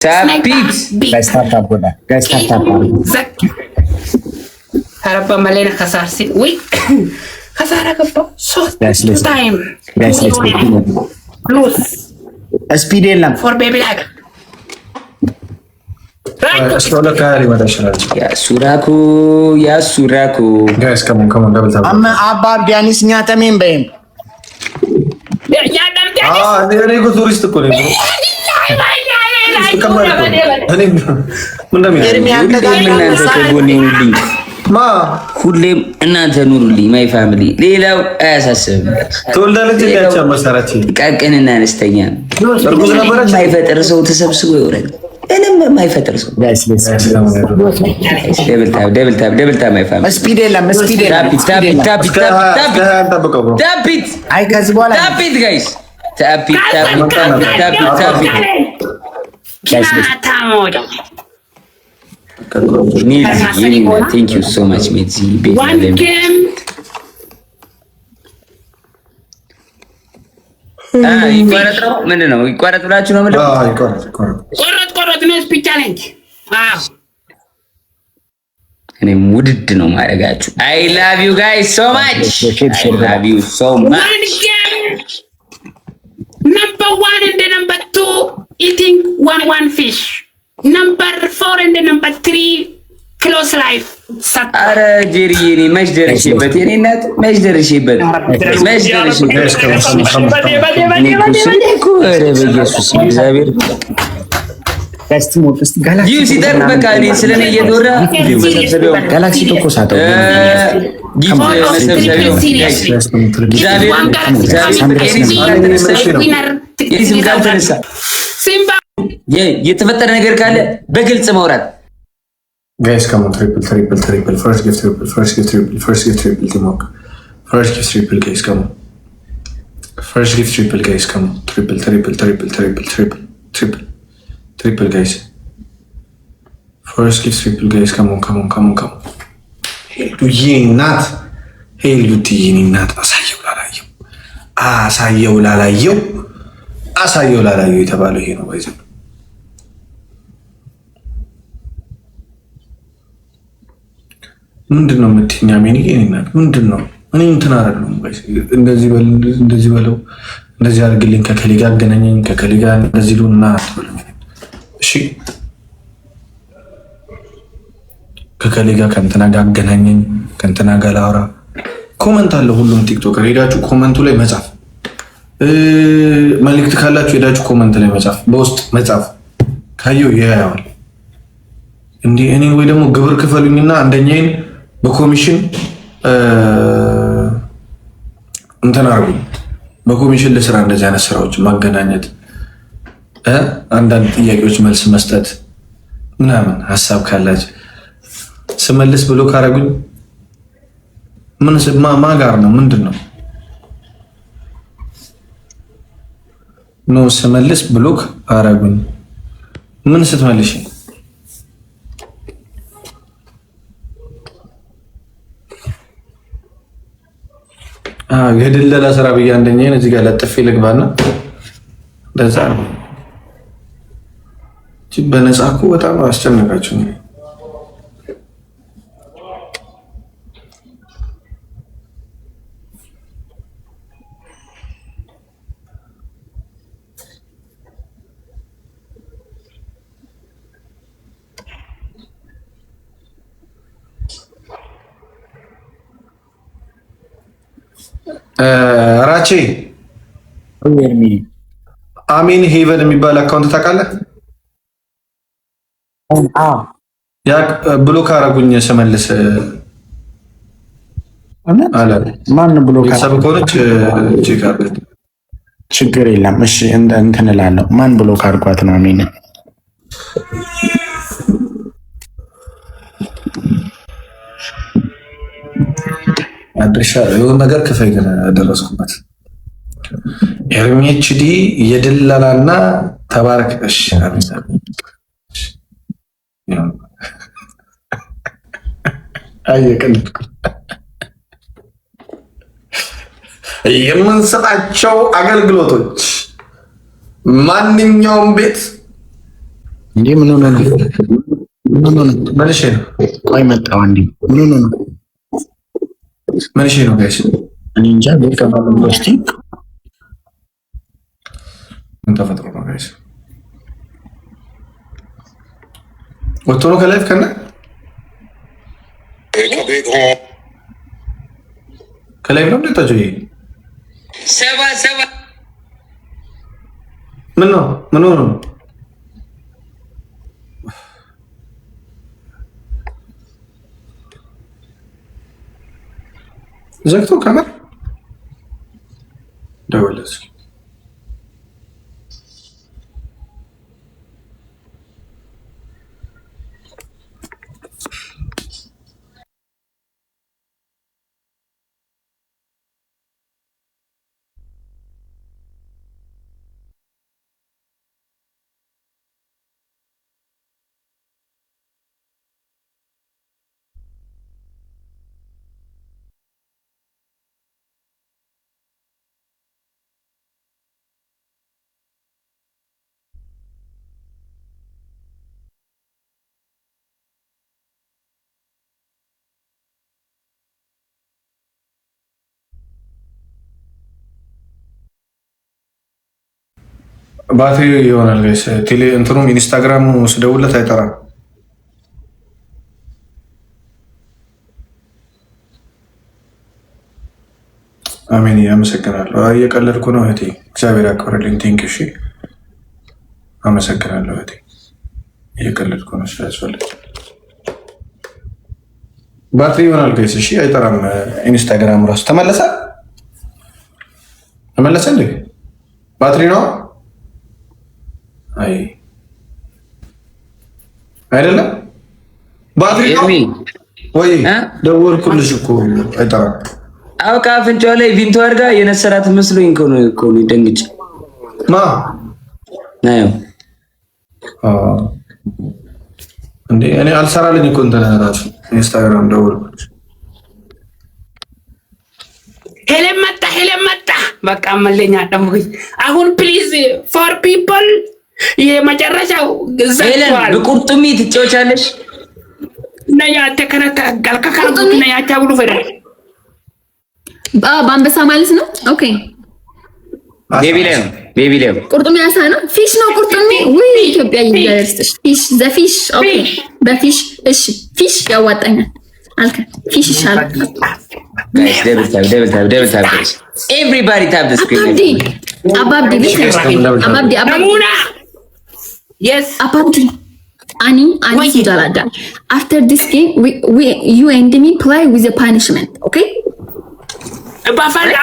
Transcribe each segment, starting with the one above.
Tapit. Guys, tap boda. Guys, tap. Harap malay na kasarsin. Wait. Kasara ka po. So, Guys, listen. time. Guys, let's begin. Lose. Speed lang. For baby lag. Right. Scroll kari mata shara. Ya suraku. Guys, come on, double tap. Amma abba bianis nyata membe. Ya dam dam. Ini ko tourist ko ni. ሁሌም እናንተ ኑሩልኝ ማይ ፋሚሊ። ሌላው አያሳስብም። ተወልዳለች ያቻ መሰራች ቀቅንና አነስተኛ እርጉዝ ነበረች። ማይፈጥር ሰው ተሰብስቦ ይወራል። እኔም ማይፈጥር ሰው Guys, listen. ደብል ታብ ማይ ፋሚሊ። Speed lang. ታፒት Ay, kasi wala. ታፒት ጋይስ ታፒት Guys, listen. Thank you so much, Mitzi. One game. ይቋረጥ ነው ምንድን ነው? ይቋረጥ ብላችሁ ነው ምንድን ነው? ቆረጥ ነው ስፒች ቻሌንጅ። እኔም ውድድ ነው ማድረጋችሁ። I love you guys so much. I love you so much. One game. Number 1 and the number 2 eating one fish. Number 4 and the number 3 close life. አረ ጄሪዬ እኔ መች ደርሼበት የኔ እናት መች ደርሼበት እኔ እኮ ኧረ በኢየሱስ እግዚአብሔር Guys, Timur, Galaxy. ጂው ሲጠርቅ በቃ እኔ ስለኔ እየተወራ መሰብሰቢያው Galaxy to kosato. ጊፍ መሰብሰቢያው Simba. የተፈጠረ ነገር ካለ በግልጽ ማውራት። Guys, come on, triple. First give triple, Timok. First give triple, guys, come on. First give triple, guys, come on. Triple, guys. First give triple, guys, come on. Hey, du not. Hey, you not. አሳየው ላላየው የተባለው ይሄ ነው። ወይስ ምንድነው የምትኛ ምን ይሄናል? ምንድነው? እኔ እንትን አይደለም። ወይስ እንደዚህ በለው እንደዚህ አድርግልኝ፣ ከከሊ ጋር አገናኘኝ፣ ከከሊ ጋር እንደዚህ ሉና አትበሉኝ። እሺ ከከሊ ጋር ከእንትና ጋር አገናኘኝ፣ ከእንትና ጋር ላውራ። ኮመንት አለ ሁሉም ቲክቶከር ሄዳችሁ ኮመንቱ ላይ መጻፍ፣ መልእክት ካላችሁ ሄዳችሁ ኮመንት ላይ መጻፍ፣ በውስጥ መጻፍ። ካየው ያያዋል እንዴ እኔ ወይ ደግሞ ግብር ክፈሉኝና አንደኛዬን በኮሚሽን እንትን አርጉኝ። በኮሚሽን ለስራ እንደዚህ አይነት ስራዎች ማገናኘት፣ አንዳንድ ጥያቄዎች መልስ መስጠት ምናምን ሀሳብ ካላችሁ ስመልስ ብሎ ካረጉኝ ምን ማጋር ነው ምንድን ነው ነው ስመልስ ብሎክ አረጉኝ። ምን ስትመልሽ የድለላ ስራ ብዬ አንደኛዬን እዚህ ጋር ለጥፌ ልግባና ለዛ ነው። በነፃ እኮ በጣም አስጨነቃችሁ። ራቼ አሚን ሄቨን የሚባል አካውንት ታውቃለህ? ያ ብሎክ አረጉኝ ስመልስ አለ። ማን ብሎክ አረጉ? ከሆነች ቼክ አድርገን ችግር የለም። እሺ እንትን እላለሁ። ማን ብሎክ አድርጓት ነው? አሚን አድርሻ የሆነ ነገር ክፈይ ግን ደረስኩበት። ኤርሚኤችዲ የድላላና ተባረክ። እሺ አየቀልኩ የምንሰጣቸው አገልግሎቶች ማንኛውም ቤት እንዴ ምን ሆነ ነው? መልሼ ነው። ቆይ መጣሁ አንዴ። ምን ሆነ ነው? መልሼ ነው ጋይስ። እኔ እንጃ በቀባለ ውስጥ ምን ተፈጥሮ ነው ጋይስ? ወጥቶ ነው ከላይፍ ከነ ከላይ ነው እንደታችሁ ይሄ ሰባ ምን ነው ምን ሆነ ነው? ዘግቶ ካሜራ ደወለች። ባትሪ ይሆናል ጋይስ። ቴሌ እንትኑም ኢንስታግራም ስደውለት አይጠራም። አሜን። አመሰግናለሁ። እየቀለድኩ ነው እህቴ። እግዚአብሔር ያክብርልኝ። ቴንክ እሺ፣ አመሰግናለሁ እህቴ። እየቀለድኩ ነው ስላስፈልግ ባትሪ ይሆናል ጋይስ። እሺ፣ አይጠራም። ኢንስታግራም ራሱ ተመለሰ እንዴ? ባትሪ ነው አይ አይደለም ባትሪ ነው ወይ? ደወልኩልሽ እኮ አይጠራም። አውቃ አፍንጫው ላይ ቪንቶ አድርጋ የነሰራት መስሎኝ እኮ ነው ደንግጬ። ማ ናዩ እንዴ እኔ አልሰራልኝ እኮ እንትን እራሱ ኢንስታግራም ደወልኩልሽ። ሄለን መጣ። በቃ መለኛ ደምኩኝ። አሁን ፕሊዝ ፎር ፒፕል የመጨረሻው ሄለን በቁርጥሚ ትጫወቻለሽ ነያ ተከራከራል ከካርቱም ነያ ታብሉ ፈራ በአንበሳ ማለት ነው። ኦኬ ቤቢ ላይ ቁርጥሚ አሳ ነው። ፊሽ ነው ቁርጥሚ። ወይ ኢትዮጵያ ይያርስትሽ ፊሽ ዘፊሽ። ኦኬ በፊሽ እሺ፣ ፊሽ ያዋጣኛል አልከ። ፊሽ ይሻላል guys. Double tap guys. Everybody tap the screen. Ababdi Namuna. Yes. Ababdi Ani Jalada. After this game you and me play with a punishment, okay? Bafala.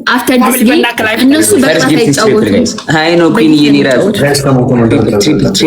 After this game እነሱ በቃ ይጫወቱ። አይ ነው ኩን ይኒራዝ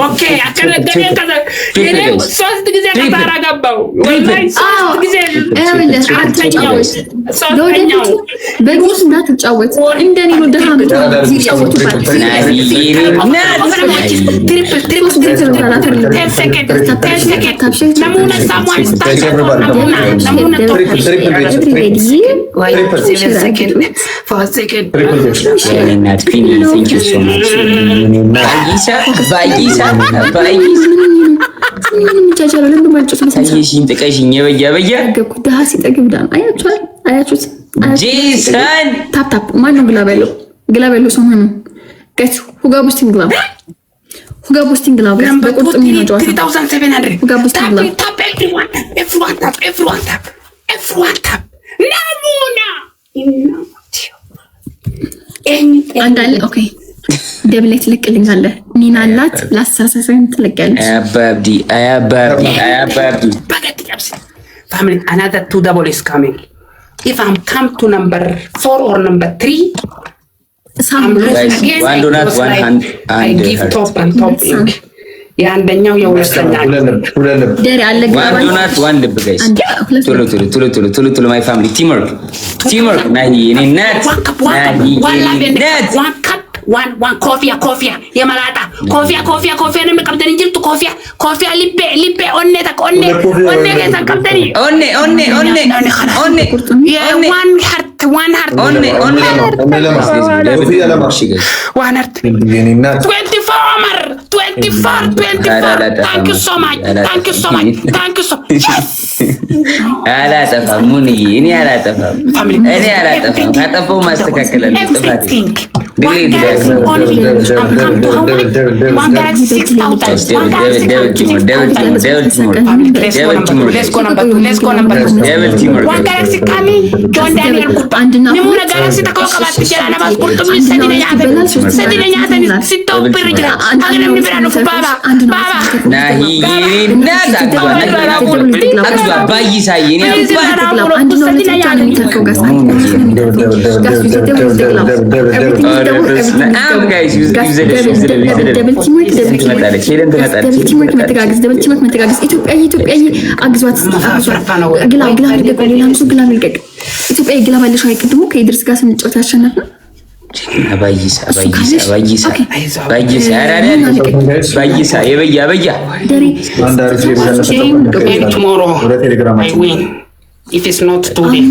ኦኬ አከረገኝ ከዛ የኔ ሶስት ጊዜ ከተራ ገባው ወላሂ ሶስት ጊዜ በግሩፕ እንዳትጫወት እንደኔ ነው። ደሃ ይጫወቱ ታፕ ማነው ግላበሉ ሰው ነው ጋይስ። ሁጋ ቦስቲንግ ግላብ በቁርጥም ነው ጨዋታ። ሁጋ ቦስቲንግ ግላብ አንዳለ ኦኬ ደብሌት ልቅልኛለህ። ኒና አላት ላሳሳሰን ትለቀለች። አያባብዲ family another two double is coming. If I'm come to number 4 or number 3 one donut one hand I give top and topping. የአንደኛው የሁለተኛው ደሪ አለ one donut one ልብ ጋይስ። ቶሎ my family teamwork ናይ እኔ net ዋን ኮፊያ የመላጣ ኮፊያ ነው መቀብደን እንጂ ኮፊያ ሊቤ ኦኔ ተቀብደን ኦኔ ዋን ሃርት ዋን ሃርት 24 thank you so much አላጠፋም እኔ አላጠፋም ካጠፋው ማስተካከላለሁ ጥፋት if it's not today